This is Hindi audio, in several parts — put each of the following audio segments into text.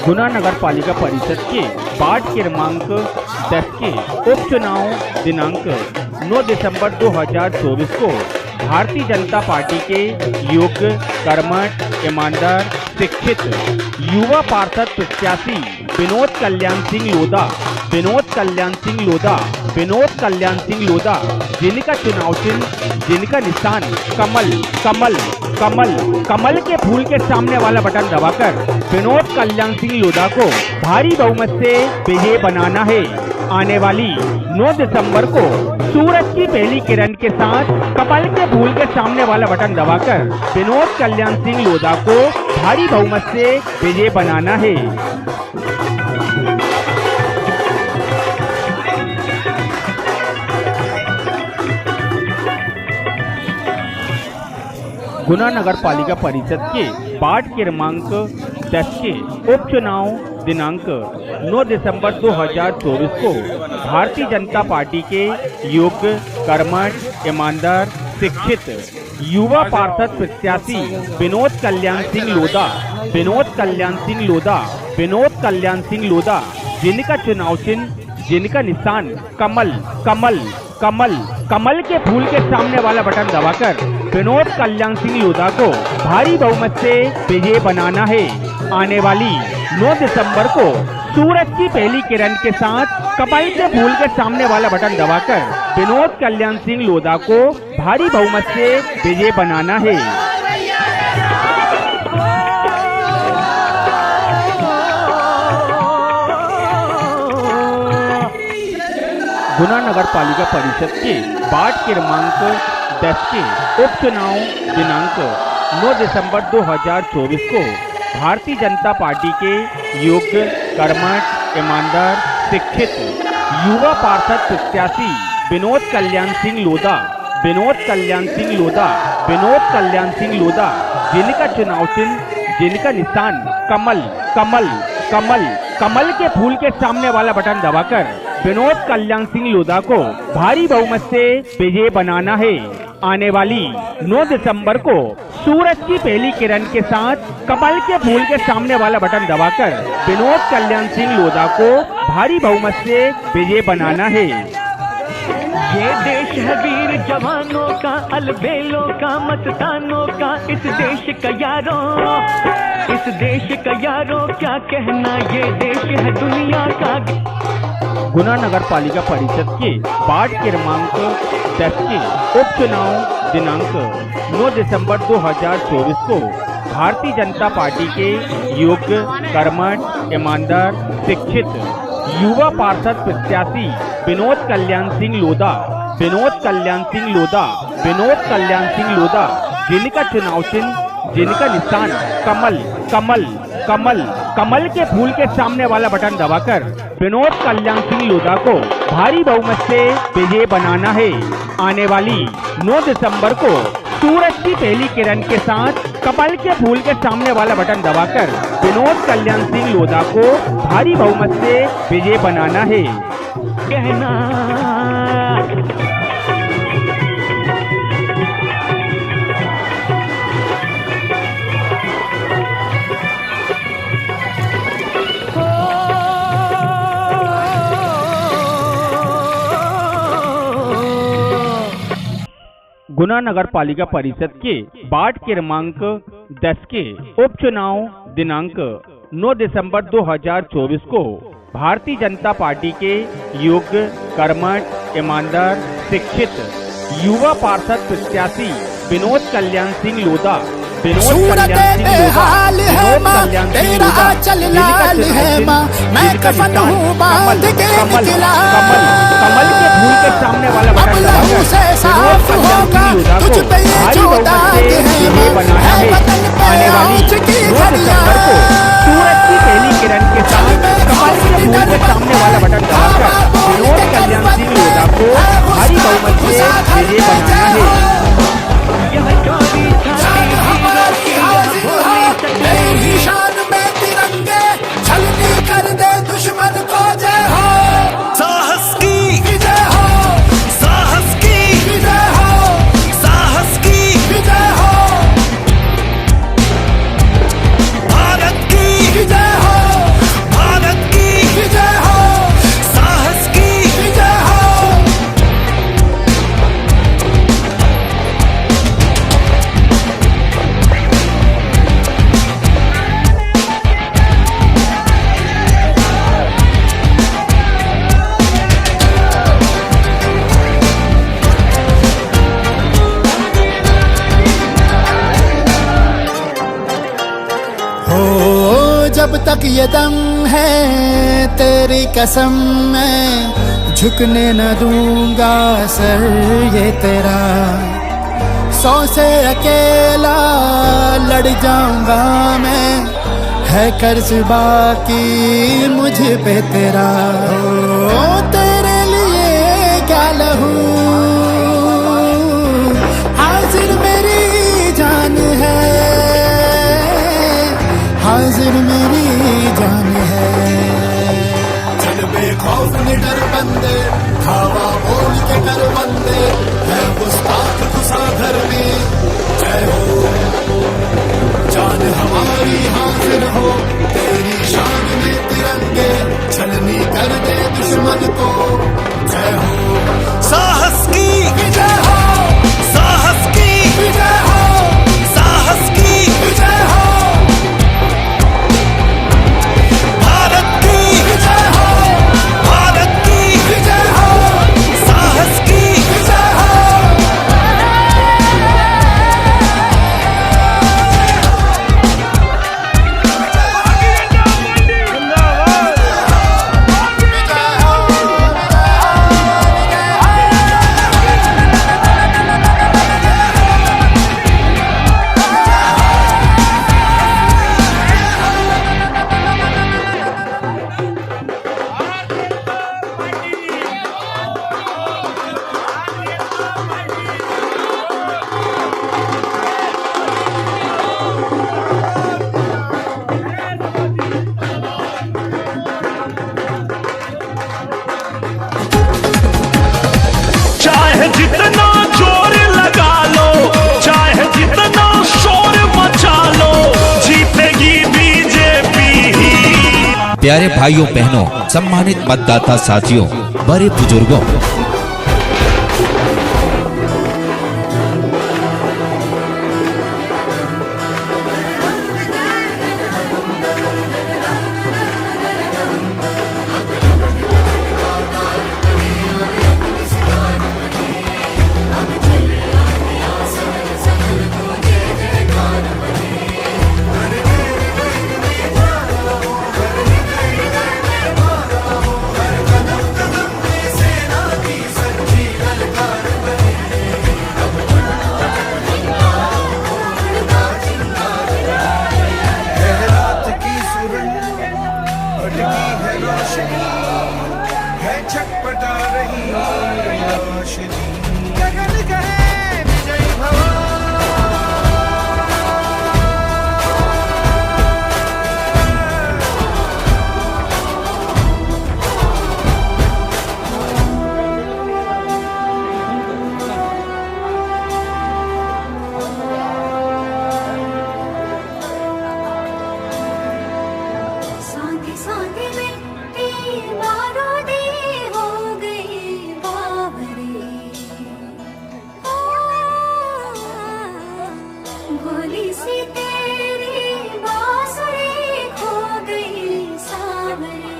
गुना नगर पालिका परिषद के वार्ड क्रमांक 10 के उपचुनाव दिनांक 9 दिसंबर 2024 को भारतीय जनता पार्टी के योग्य, कर्मठ, ईमानदार, शिक्षित युवा पार्षद प्रत्याशी विनोद कल्याण सिंह लोधा, जिनका चुनाव चिन्ह, जिनका निशान कमल के फूल के सामने वाला बटन दबाकर विनोद कल्याण सिंह लोधा को भारी बहुमत से विजयी बनाना है। आने वाली 9 दिसंबर को सूरज की पहली किरण के साथ कमल के फूल के सामने वाला बटन दबाकर विनोद कल्याण सिंह लोधा को भारी बहुमत से विजयी बनाना है। गुना नगर पालिका परिषद के वार्ड क्रमांक 10 के उपचुनाव दिनांक 9 दिसंबर 2024 को भारतीय जनता पार्टी के योग्य, कर्मठ, ईमानदार, शिक्षित युवा पार्षद प्रत्याशी विनोद कल्याण सिंह लोधा, जिनका चुनाव चिन्ह, जिनका निशान कमल के फूल के सामने वाला बटन दबाकर विनोद कल्याण सिंह लोधा को भारी बहुमत से विजयी बनाना है। आने वाली 9 दिसंबर को सूरज की पहली किरण के साथ कमल के फूल के सामने वाला बटन दबाकर विनोद कल्याण सिंह लोधा को भारी बहुमत से विजयी बनाना है। गुना नगर पालिका परिषद के वार्ड क्रमांक 10 के उपचुनाव दिनांक 9 दिसंबर 2024 को भारतीय जनता पार्टी के योग्य, कर्मठ, ईमानदार, शिक्षित युवा पार्षद प्रत्याशी विनोद कल्याण सिंह लोधा, जिनका चुनाव चिन्ह, जिनका निशान कमल के फूल के सामने वाला बटन दबाकर विनोद कल्याण सिंह लोधा को भारी बहुमत से विजयी बनाना है। आने वाली 9 दिसंबर को सूरज की पहली किरण के साथ कमल के फूल के सामने वाला बटन दबाकर विनोद कल्याण सिंह लोधा को भारी बहुमत से विजयी बनाना है। ये देश है वीर जवानों का, अलबेलों का, मतदानों का, इस देश का यारों क्या कहना, ये देश है दुनिया का। गुना नगर पालिका परिषद के वार्ड क्रमांक 10 के उपचुनाव दिनांक 9 दिसंबर 2024 को भारतीय जनता पार्टी के योग्य, कर्मठ, ईमानदार, शिक्षित युवा पार्षद प्रत्याशी विनोद कल्याण सिंह लोधा, जिनका चुनाव चिन्ह, जिनका निशान कमल के फूल के सामने वाला बटन दबाकर विनोद कल्याण सिंह लोधा को भारी बहुमत से विजयी बनाना है। आने वाली 9 दिसंबर को सूरज की पहली किरण के साथ कमल के फूल के सामने वाला बटन दबाकर विनोद कल्याण सिंह लोधा को भारी बहुमत से विजयी बनाना है। गुना नगर पालिका परिषद के वार्ड क्रमांक 10 के उपचुनाव दिनांक 9 दिसंबर 2024 को भारतीय जनता पार्टी के योग्य, कर्मठ, ईमानदार, शिक्षित युवा पार्षद प्रत्याशी विनोद कल्याण सिंह लोधा, कमल के फूल के सामने वाला बटन दबाकर विनोद कल्याण सिंह लोधा को भारी बहुमत से विजयी बनाना है। आने वाली 9 दिसंबर को सूरज की पहली किरण के साथ कमल के फूल के सामने वाला बटन दबाकर विनोद कल्याण सिंह लोधा को भारी बहुमत से विजयी बनाना है। शान में तिरंगे छलनी कर दे दुश्मन को, जय हो साहस की विजय हो, साहस की विजय हो, साहस की विजय हो, भारत की विजय हो, तक ये दम है तेरी कसम, मैं झुकने न दूंगा सर ये तेरा। 100 से अकेला लड़ जाऊंगा मैं, है कर्ज बाकी मुझ पे तेरा। ओ तेरे लिए क्या लहूं, हाजिर मेरी जान है, हाजिर मेरी जान है। चल बेखौफ निडर बंदे, धावा बोल के कर बंदे, है गुस्ताख घुसा घर में, जय हो जान हमारी हाजिर हो, तेरी शान में तिरंगे, छलनी कर दे दुश्मन को, जय हो। साहस की विजय हो, साहस की विजय हो, साहस की विजय हो, भारत की विजय हो, भारत की विजय हो, साहस की विजय हो। चाहे जितना जोर लगा लो, चाहे जितना शोर मचा लो, जीतेगी बीजेपी ही। प्यारे भाइयों बहनों, सम्मानित मतदाता साथियों, बड़े बुजुर्गों, छटपटा रही रोशनी, गगन कहे विजय भव। सांगे सांगे में बारूदी हो गई बावरी, भोली सी तेरी बांसुरी खो गई सावरी।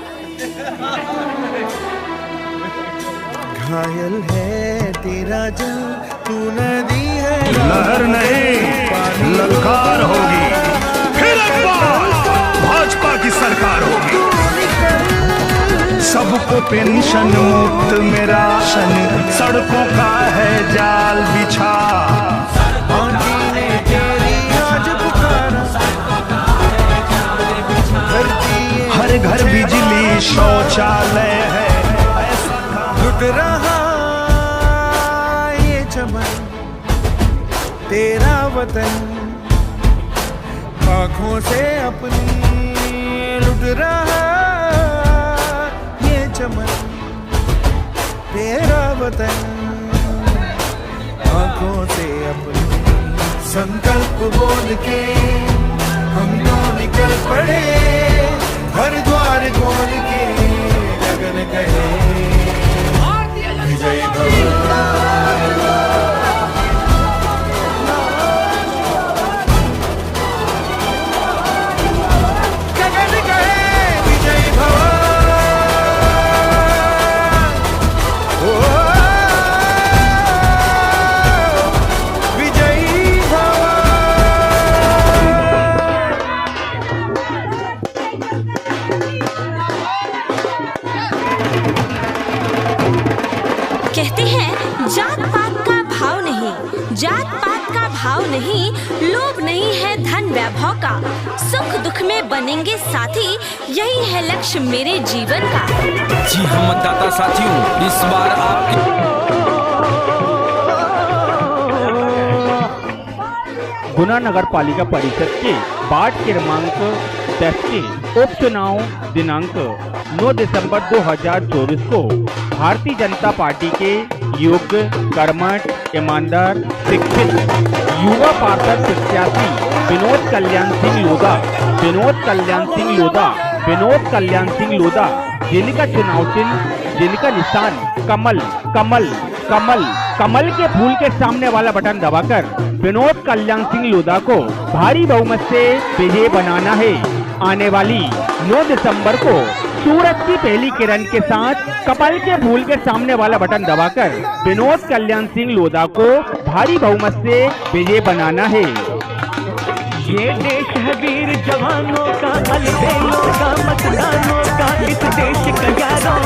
घायल है तेरा जल, तू नदी है लहर नहीं ललकार होगी, फिर एक बार भाजपा की सरकार होगी। सबको पेंशन मुफ्त में राशन, सड़कों का है जाल बिछा। आंटी ने तेरी आज पुकारा, हर घर बिजली शौचालय है, लुट रहा ये चमन तेरा वतन, आँखों से अपनी लुट रहा ये चमन तेरा वतन, आँखों से अपनी संकल्प बोल के हम तो निकल पड़े, हर द्वार खोल के गगन कहे विजय भव। गगन कहे विजय भव। ओ विजयी भव। नहीं, लोभ नहीं है धन वैभव का, सुख दुख में बनेंगे साथी, यही है लक्ष्य मेरे जीवन का। जी हाँ मतदाता साथियों, इस बार आपके गुना नगर पालिका परिषद के वार्ड क्रमांक 10 के उपचुनाव दिनांक 9 दिसंबर 2024 को भारतीय जनता पार्टी के योग्य, कर्मठ, ईमानदार, शिक्षित युवा पार्षद प्रत्याशी विनोद कल्याण सिंह लोधा जिनका चुनाव चिन्ह, जिनका निशान कमल के फूल के सामने वाला बटन दबाकर विनोद कल्याण सिंह लोधा को भारी बहुमत से विजयी बनाना है। आने वाली 9 दिसंबर को सूरज की पहली किरण के साथ कमल के फूल के सामने वाला बटन दबाकर विनोद कल्याण सिंह लोधा को भारी बहुमत से विजयी बनाना है। ये देश है वीर जवानों का, अलबेलों का, मतदानों का, इस देश का यारों।